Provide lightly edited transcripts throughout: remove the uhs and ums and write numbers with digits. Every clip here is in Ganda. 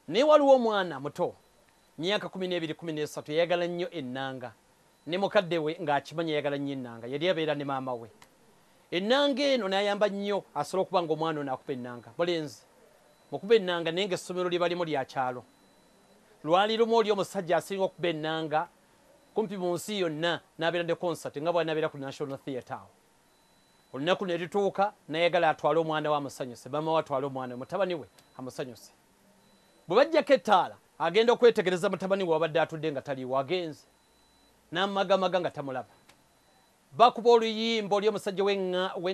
ne waliwo omwana muto myaka 12 13 yayagala nnyo ennanga ne mukadde we ng'akimanya yayagala nnyo ennanga yali abeera ne maama we ennanga eno n'ayamba nnyo asobola okuba ng'omwana ono akuba ennanga bulenzi mukuba ennanga naye ng'essomero lye balimu lya kyalo lwali lumu oli omusajja asinga okuba ennanga kumpi mu nsi yonna n'abeera ne concert nga bw'anabeera ku National Theatre awo olunaku ne lituuka nayagala atwale omwana we amusanyuse maama we atwale omwana mutabani we amusanyuse bwe bajjako ettaala agenda okwetegereza mutabani we wabadde atudde nga taliiwo agenze n'amagamaga nga tamulaba bakuba oluyimba oli omusajja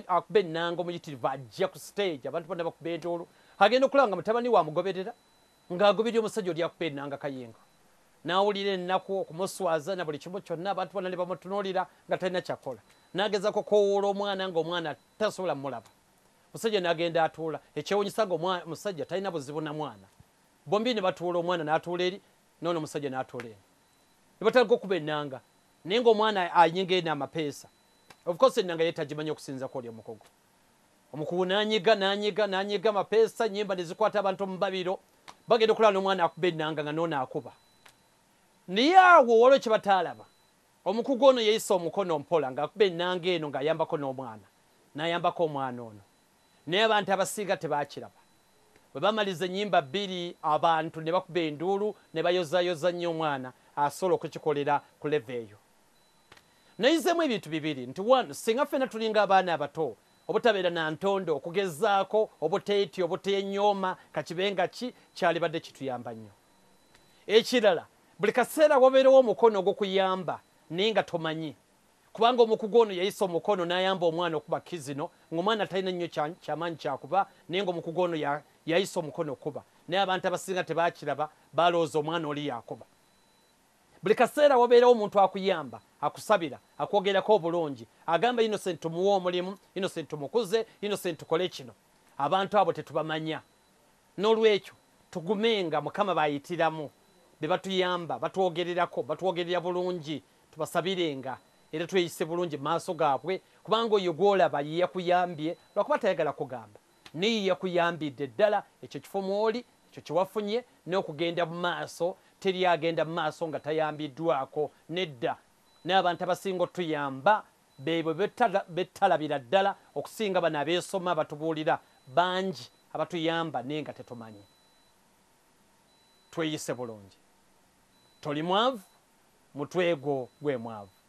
akuba ennanga omuyitirivu ajja ku stage abantu bonna bakuba entoolo agenda okulaba nga mutabani we amugoberera ng'agoberera omusajja oli akuba ennanga kayingo n'awulira ennaku okumuswaza na buli kimu kyonna abantu bonna ne bamutunuulira nga talina kyakola n'agezako kowoola omwana ng'omwana tasobola mmulaba omusajja n'agenda atuula ekyewuunyisa nga omusajja talina buzibu na mwana bombi ne batuula omwana n'atuula eri noono omusajja n'atuula eri ne batandika okuba ennanga naye ng'omwana anyinga eno amapeesa of course ennanga yeetagimanya okusinzako oli omukugu omukugu n'anyiga amapeesa nnyimba ne zikwata abantu mu babiro bagenda okulaba n'omwana akuba ennanga nga noono akuba naye awo waliwo kye bataalaba omukugu ono yeyisa omukono mpola ng'akuba ennanga eno ng'ayambako n'omwana n'ayambako omwana ono naye abantu abasinga tebaakiraba bwe bamaliza ennyimba bbiri abantu ne bakuba enduulu ne bayozayoza nnyo omwana asobola okukikolera ku leve eyo nayizeemu ebintu bibiri nti wano singa ffenna tulinga abaana abato obutabeera na ntondo okugezaako obuteeti obutenyooma kakibenga ki kyalibadde kituyamba nnyo ekirala buli kaseera wabeerewo omukono ogw'okuyamba naye nga tomanyi kubanga omukugu ono yayisa omukono n'ayamba omwana okuba kizino ng'omwana talina nnyo kyamaanyi kyakuba naye ng'omukugu ono yayisa omukono okuba naye abantu abasinga tebaakiraba balowooza omwana oli yakuba buli kaseera wabeerawo omuntu akuyamba akusabira akwogerako obulungi agamba Innocent tumuwe omulimu Innocent tumukuze Innocent tukole kino abantu abo tetubamanya n'olwekyo tugumenga Mukama bayitiramu be batuyamba batwogerera bulungi tubasabirenga era tweyise bulungi mu maaso gaabwe kubanga oyo gw'olaba ye yakuyambye lwakuba tayagala kugamba naye yakuyambidde ddala ekyo kifumu oli ekyo kyewafunye n'okugenda mu maaso teri agenda mu maaso nga tayambiddwako nedda n'abantu abasinga otuyamba beebwe betalabira ddala okusinga bano abeesoma batubuulira bangi abatuyamba naye nga tetumanyi tweyise bulungi toli mwavu mutwe gwo gwe mwavu